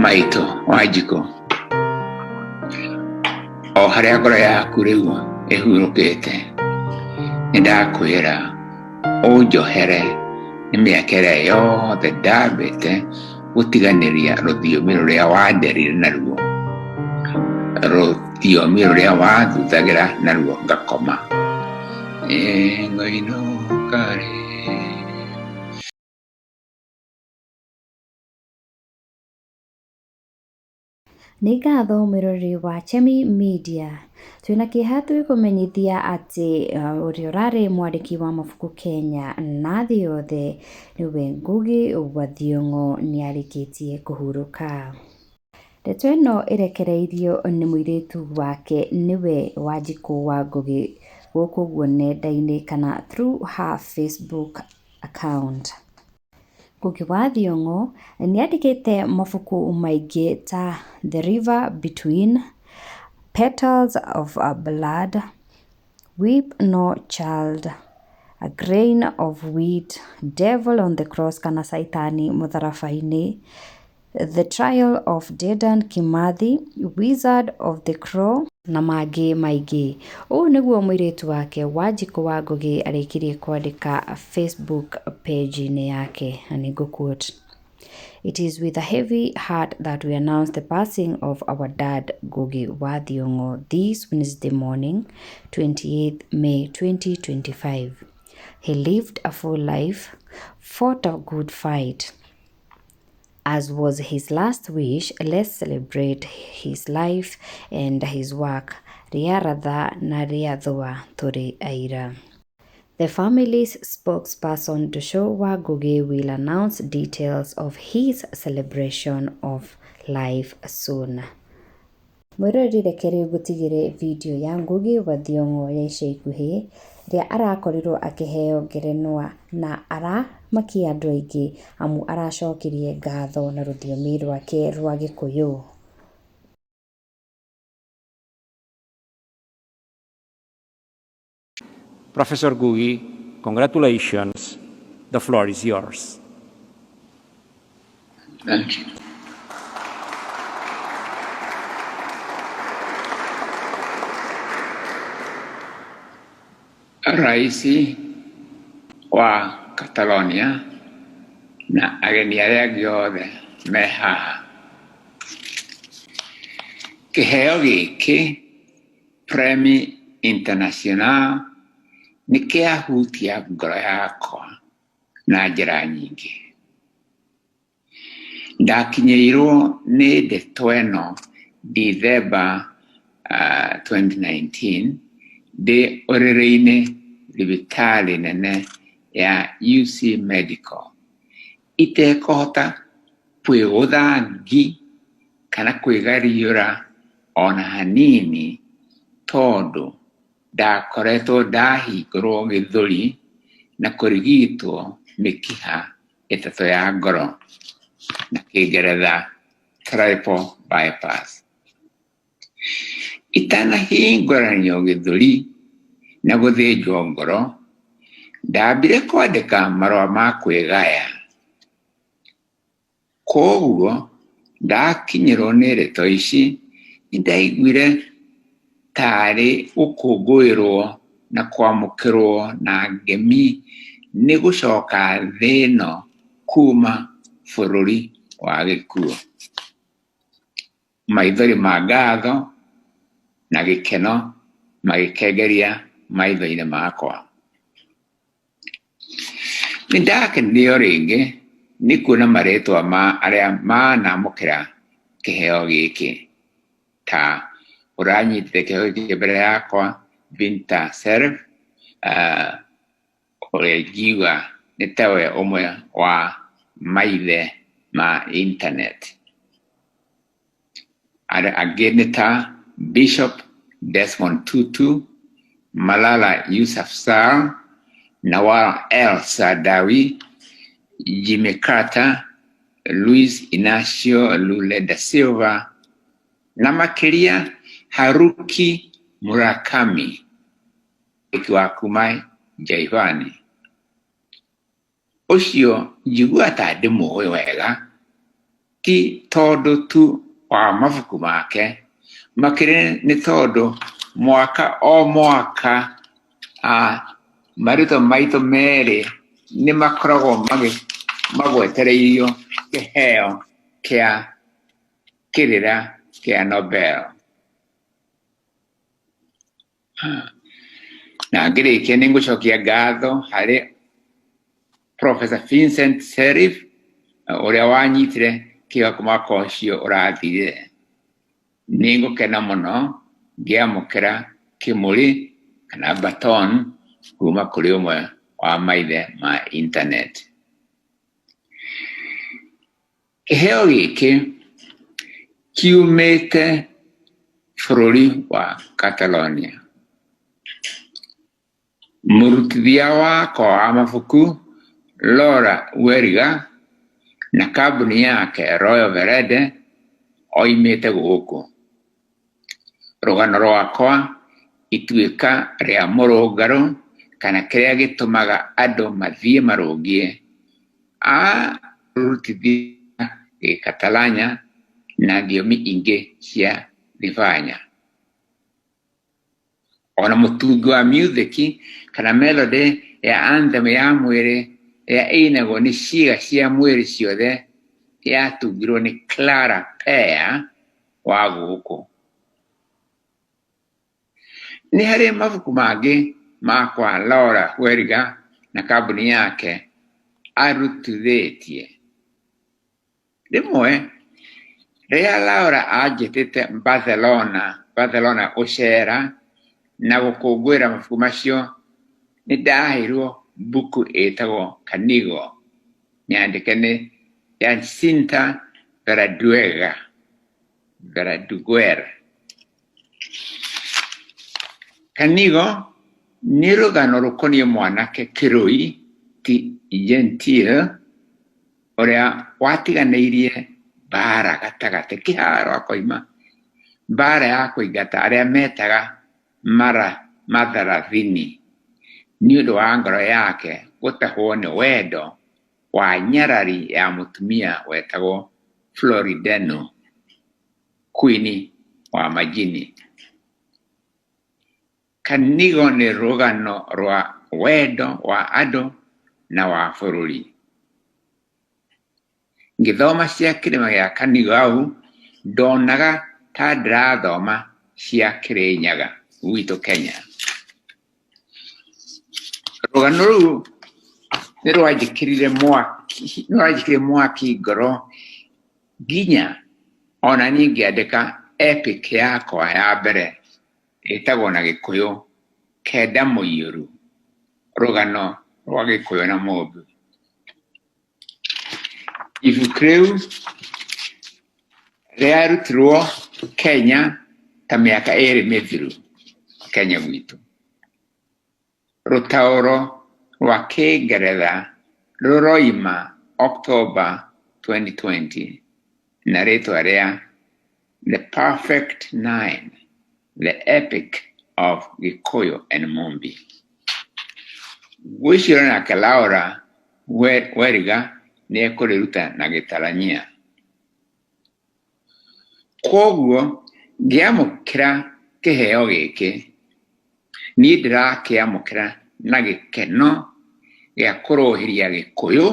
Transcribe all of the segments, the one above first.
Maito Wanjikũ o harĩa ngoro yaku rĩu ĩhurũkĩte nĩndakwĩra ũnjohere nĩ mĩaka ĩrĩa yothe ndambĩte gũtiganĩria rũthiomi rũrĩa wanderire naruo, rũthiomi rũrĩa wathuthagĩra naruo ngakoma. Ngũinũka rĩ. Nĩ ngatho mwĩroreri wa Chemi Media. Twĩna kĩeha twĩkũmenyithia atĩ ũrĩa ũrarĩ mwandĩki wa mabuku Kenya na thĩ yothe nĩwe Ngugi wa Thiong'o nĩarĩkĩtie kũhurũka. Ndeto ĩno ĩrekereirio nĩ mũirĩtu wake nĩwe Wanjikũ wa Ngugi gũkũ guo nenda-inĩ kana through her Facebook account. Ngugi wa Thiong'o nĩandĩkĩte mabuku maingĩ ta The River Between, Petals of Blood, Weep No Child, A Grain of Wheat, Devil on the Cross kana Saitani mũtharaba-inĩ, The Trial of Dedan Kimathi, Wizard of the Crow na mangĩ maingĩ. Ũũ nĩguo mũirĩtu wake Wanjikũ wa Ngugi arĩkirie kwandĩka Facebook page-inĩ yake, na nĩngũ-quote: "It is with a heavy heart that we announce the passing of our dad Ngugi wa Thiong'o this Wednesday morning, 28th May 2025. He lived a full life, fought a good fight. As was his last wish, let's celebrate his life and his work. Ria ratha na ria thua turi aira." The family's spokesperson Joshua wa Ngugi will announce details of his celebration of life soon. Mwĩroreri reke rĩu gũtigĩre video ya Ngugi wa Thiong'o ya ica ikuhĩ rĩrĩa arakorirwo akĩheo ngerenwa na aramakia andũ aingĩ amu aracokirie ngatho na rũthiomi rwake rwa Gĩkũyũ. Professor Ngugi, congratulations. The floor is yours. Thank you. Raisi wa Catalonia na ageni arĩa angĩ othe me haha. Kĩheo gĩkĩ Premi International nĩ kĩahutia ngoro yakwa na njĩra nyingĩ. Ndakinyĩirwo nĩ ndeto ĩno December 2019 ndĩ ũrĩrĩ-inĩ thibitarĩ nene ya UC Medical itekũhota kwĩgũtha ngi kana kwĩgariũra ona hanini tondũ ndakoretwo ndahingũrwo gĩthũri na kũrigitwo mĩkiha ĩtatũ ya ngoro na Kĩngeretha triple bypass. Itanahingũranio gĩthũri na gũthĩnjwo ngoro, ndambire kwandĩka marũa ma kwĩgaya. Koguo ndakinyĩrwo nĩ ndeto ici nĩndaiguire tarĩ gũkũngũĩrwo na kwamũkĩrwo na ngemi nĩ gũcoka thĩ ĩno kuma bũrũri wa gĩkuũ. Maithori ma ngatho na gĩkeno magĩkengeria maitho-inĩ makwa. Nĩndakenirio rĩngĩ nĩ kuona marĩtwa ma arĩa manamũkĩra kĩheo gĩkĩ ta ũranyitire kĩheo gĩkĩ mbere yakwa Binta Serif, ũrĩa ingiuga nĩ tawe ũmwe wa maithe ma internet. Angĩ nĩ ta Bishop Desmond Tutu, Malala Yousafzai, Nawal El Saadawi, Jimmy Carter, Luis Inacio Lula da Silva na makĩria Haruki Murakami wa kuma Jaivani. Ũcio njigua ta ndĩmũĩ wega ti tondu tu wa mabuku make, makĩria nĩ tondũ mwaka o mwaka marutwo maitũ merĩ nĩ makoragwo magwetereirio kĩheo kĩa kĩrĩra kĩa Nobel. Na ngĩrĩkia nĩ ngũcokia ngatho harĩ Professor Vincent Serif ũrĩa wanyitire kĩheo mwaka ũcio ũrathirire. Nĩ ngũkena mũno ngĩamũkĩra kĩmũri kana baton kuma kũrĩ ũmwe wa maithe ma internet. Kĩheo gĩkĩ kiumĩte bũrũri wa Catalonia. Mũrutithia wakwa wa mabuku Laura Weriga na kambuni yake Royal Verede oimĩte gũkũ. Rũgano rwakwa ituĩka rĩa mũrũngarũ kana kĩrĩa gĩtũmaga andũ mathiĩ marũngie rũrutithia Gĩkatalanya na thiomi ingĩ cia Thibanya. Ona mũtungi wa music kana melody ya anthem ya mwĩrĩ ya ĩinagwo nĩ ciĩga cia mwĩrĩ ciothe yatungirwo nĩ Clara Peer wa gũkũ. Nĩ harĩ mabuku mangĩ makwa Laura Weriga na kambuni yake arutithĩtie. Rĩmwe rĩrĩa Laura anjĩtĩte Barcelona gũcera na gũkũngũĩra mabuku macio, nĩ ndaheirwo buku ĩtagwo Canigo nyandĩke nĩ Jacinta Verdaguer. Canigo nĩ rũgano rũkoniĩ mwanake kĩrũi ti Gentil ũrĩa watiganĩirie mbara gatagatĩ kĩharo akoima mbara ya kũingata arĩa metaga Matharathini nĩ ũndũ wa ngoro yake gũtahwo nĩ wendo wa nyarari ya mũtumia wetagwo Florideno, Queen wa majini. Canigo nĩ rũgano rwa wendo wa andũ na wa bũrũri. Ngĩthoma cia kĩrĩma gĩa Canigo au ndonaga ta ndĩrathoma cia Kĩrĩnyaga gwitũ Kenya. Rũgano rũu nĩ rwanjĩkĩrire mwaki ngoro nginya ona niĩ ngĩandĩka epic yakwa ya mbere ĩtagwo na Gĩkũyũ Kenda Mũiyũru, rũgano rwa Gĩkũyũ na Mũmbi. Ibuku rĩu rĩarutirwo Kenya ta mĩaka ĩrĩ mĩthiru Kenya gwitũ. Rũtaũro rwa Kĩngeretha rũroima October 2020 na rĩtwa rĩa The Perfect Nine, The Epic of Gĩkũyũ and Mũmbi. Gwĩciria nake Laura Weriga nĩ ekũrĩruta na Gĩtarania. Kwoguo ngĩamũkĩra kĩheo gĩkĩ, niĩ ndĩrakĩamũkĩra na gĩkeno gĩa kũrũhĩria Gĩkũyũ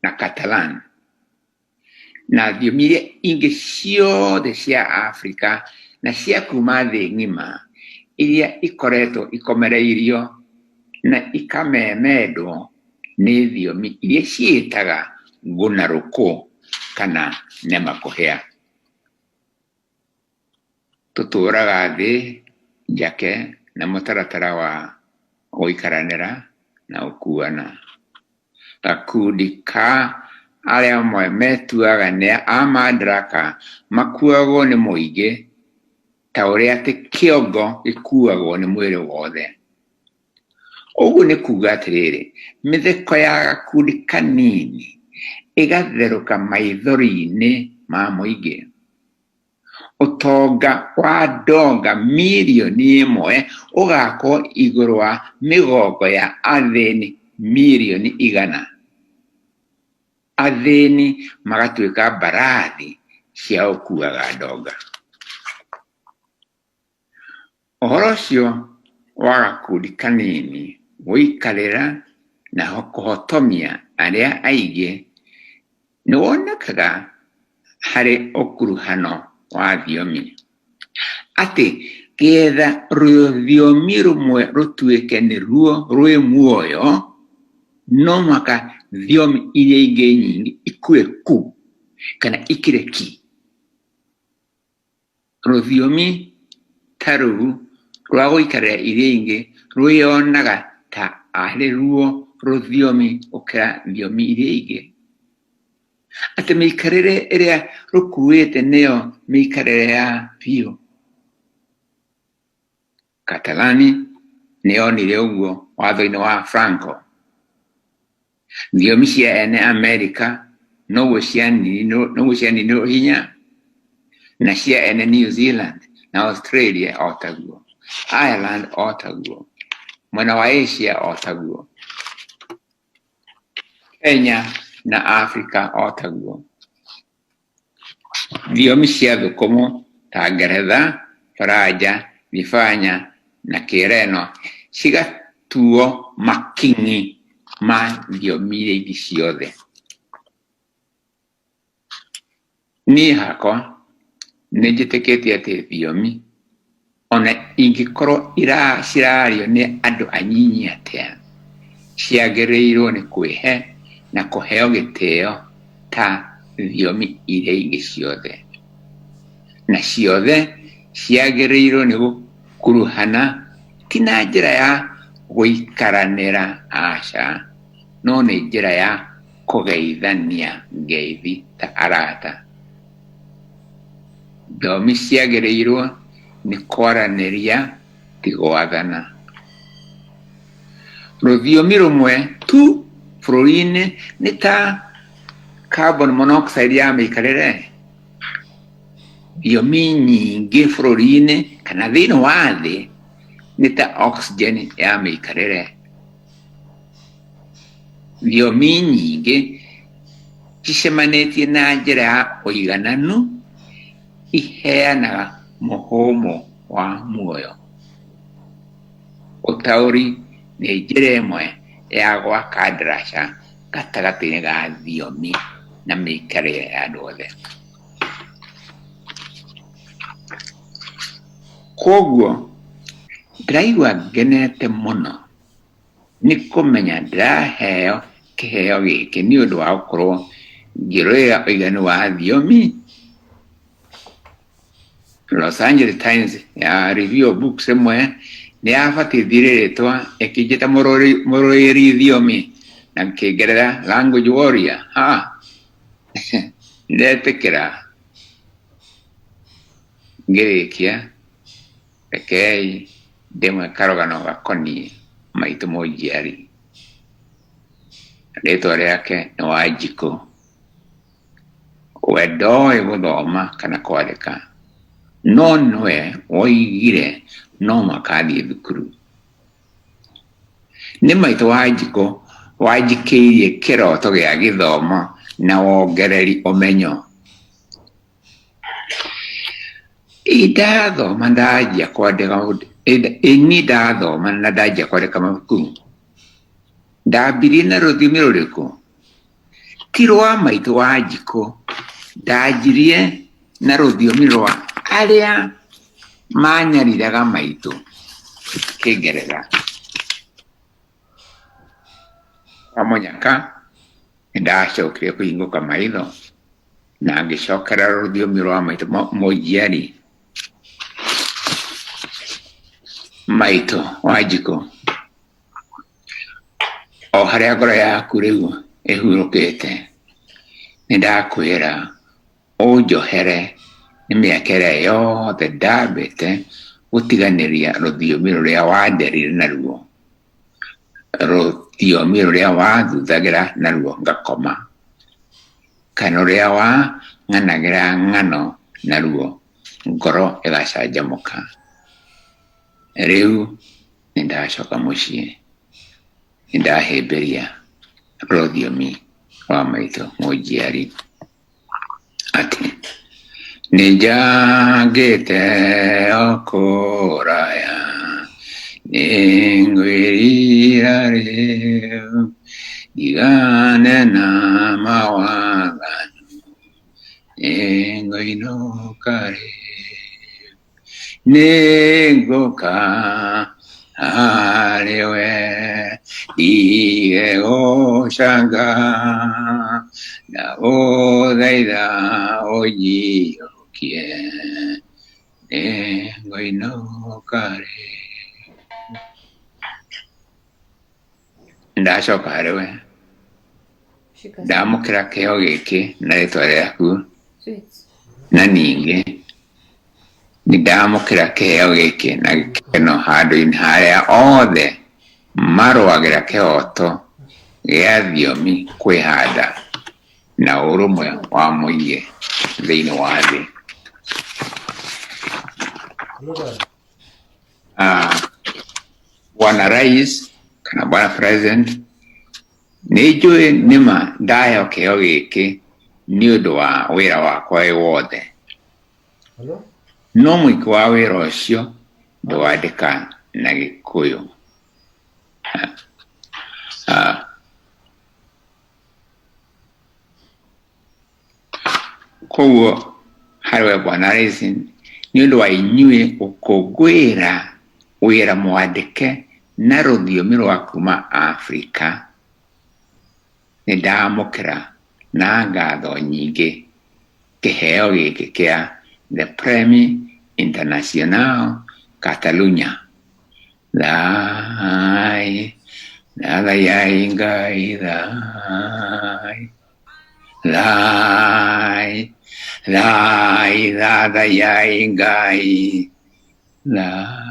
na Catalan na thiomi iria ingĩ ciothe cia Afrika na cia kuma thĩ ng'ima iria ikoretwo ikomereirio na ikamemendwo nĩ thiomi iria ciĩtaga ngũnarũkũ kana nemakũhĩa. Tũtũũraga thĩ njake na mũtaratara wa gũikaranĩra na gũkuana. Gakundi ka arĩa amwe metuaga nĩ a Madaraka makuagwo nĩ mũingĩ ta ũrĩa atĩ kĩongo gĩkuagwo nĩ mwĩrĩ wothe. Ũguo nĩ kuuga atĩrĩrĩ, mĩtheko ya gakundi kanini ĩgatherũka maithori-inĩ ma mũingĩ. Ũtonga wa ndonga mirioni ĩmwe ũgakorwo igũrũ wa mĩgongo ya athĩni mirioni 100. athĩni magatuĩka mbarathi cia ũkuaga ndonga. Ũhoro ũcio wa gakundi kanini gũikarĩra na kũhotomia arĩa aingĩ nĩ wonekaga harĩ ũkuruhano wa thiomi. Atĩ getha rũthiomi rũmwe rũtuĩke nĩruo rwĩ muoyo, no mũhaka thiomi iria ingĩ nyingĩ ikue ku kana ikire ki. Rũthiomi ta rũu rwa gũikarĩra iria ingĩ rwĩyonaga ta arĩ ruo rũthiomi gũkĩra thiomi iria ingĩ. Atĩ mĩikarĩre ĩrĩa rũkuĩte nĩyo mĩikarĩre ya biũ. Catalani nĩyonire ũguo watho-inĩ wa Franco. Thiomi cia ene Amerika noguo cianinirwo hinya, na cia ene New Zealand na Australia o taguo, Ireland o taguo, mwena wa Asia o taguo, Kenya na Afrika o taguo. Thiomi cia Thũkũmũ ta Ngeretha, Faraja, Gĩbanya na Kĩreno cigatuo makingi ma thiomi iria ingĩ ciothe. Niĩ hakwa nĩnjĩtĩkĩtie atĩ thiomi ona ingĩkorwo cirario nĩ andũ anyinyi atĩa, ciagĩrĩirwo nĩ kwĩhe na kũheo gĩtĩo ta thiomi iria ingĩ ciothe. Na ciothe ciagĩrĩirwo nĩ gũkuruhana ti na njĩra ya gũikaranĩra aca, no nĩ njĩra ya kũgeithania ngeithi ta arata. Thiomi ciagĩrĩirwo nĩ kwaranĩria ti gwathana. Rũthiomi rũmwe tu bũrũri-inĩ nĩ ta carbon monoxide ya mĩikarĩre. Thiomi nyingĩ bũrũri-inĩ kana thĩinĩ wa thĩ nĩ ta oxygen ya mĩikarĩre. Thiomi nyingĩ cicemanĩtie na njĩra ya ũigananu iheanaga mũhũmũ wa muoyo. Ũtaũri nĩ njĩra ĩmwe ya gwaka ndaraca gatagatĩ-inĩ ga thiomi na mĩikarĩre ya andũ othe. Koguo ndĩraigua ngenete mũno nĩ kũmenya ndĩraheo kĩheo gĩkĩ nĩ ũndũ wa gũkorwo ngĩrũĩra ũiganu wa thiomi. Los Angeles Times ya review of books ĩmwe nĩ yabatithire rĩtwa ĩkĩnjĩta mũrũĩri thiomi na Kĩngeretha language warrior. Ndetĩkĩra. Ngĩrĩkia rekei ndĩmwe karũgano gakoniĩ maitũ mũnjiari. Rĩtwa rĩake nĩ Wanjikũ. We ndoĩ gũthoma kana kwandĩka, no nĩwe woigire no makathiĩ thukuru. Nĩ maitũ Wanjikũ wanjikĩirie kĩroto gĩa gĩthomo na wongereri ũmenyo. Ndathoma ndanjia kwandĩka ĩni ndathoma na ndanjia kwandĩka mabuku. Ndambirie na rũthiomi rũrĩkũ? Ti rwa maitũ Wanjikũ. Ndanjirie na rũthiomi rwa arĩa manyariraga maitũ, Kĩngeretha. Kwa mũnyaka nĩndacokire kũhingũka maitho na ngĩcokera rũthiomi rwa maitũ mũnjiari. Maitũ Wanjikũ, o harĩa ngoro yaku rĩu ĩhurũkĩte, nĩndakwĩra ũnjohere nĩ mĩaka ĩrĩa yothe ndambĩte gũtiganĩria rũthiomi rũrĩa wanderire naruo, rũthiomi rũrĩa wathuthagĩra naruo ngakoma, kana rũrĩa wang'anagĩra ng'ano naruo ngoro ĩgacanjamũka. Rĩu nĩndacoka mũciĩ, nĩndahĩmbĩria rũthiomi wa maito mujiari ati nijagete okoraya ningwirira reu igane na mawaganu ningoinokare ningoka alewe diego shanga na odaida ojiyokie ningoinokare ndacoka ariwe ndamukira keo giki na ritwa riaku na ningi ndamukira keo giki na gikeno handu-ini haria othe marũagĩra kĩhoto gĩa thiomi kwĩhanda na ũrũmwe wa mũingĩ thĩinĩ wa thĩ. Bwana Rais kana Bwana President, nĩnjũĩ nĩma ndaheo kĩheo gĩkĩ nĩ ũndũ wa wĩra wakwa wĩ wothe, no mũingĩ wa wĩra ũcio ndwandĩka na Gĩkũyũ. Koguo harĩwe Bwana Rais nĩ ũndũ wa inyuĩ gũkũngũĩra wĩra mwandĩke na rũthiomi rwa kuma Afrika, nĩ ndamũkĩra na ngatho nyingĩ kĩheo gĩkĩ kĩa the Premi International Catalunya. Thai thai ngai thai thai thai thai ngai thai.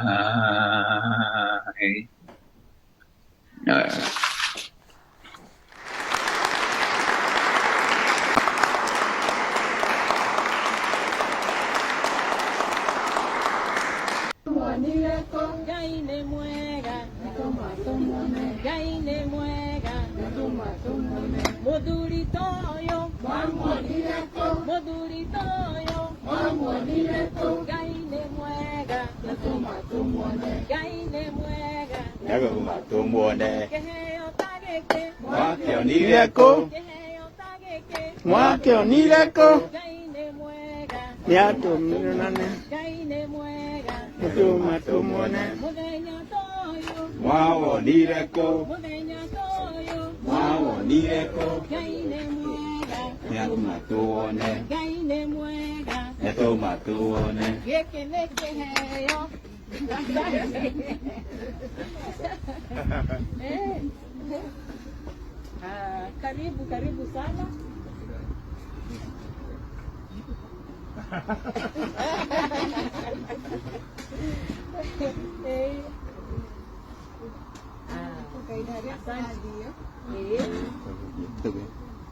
Karibu sana.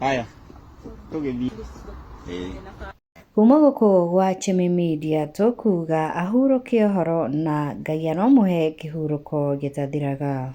Haya. Kuma gũkũ gwa Chemi Media tũkuga ahurũke ũhoro na Ngai aromuhe kĩhurũko gĩtathiraga.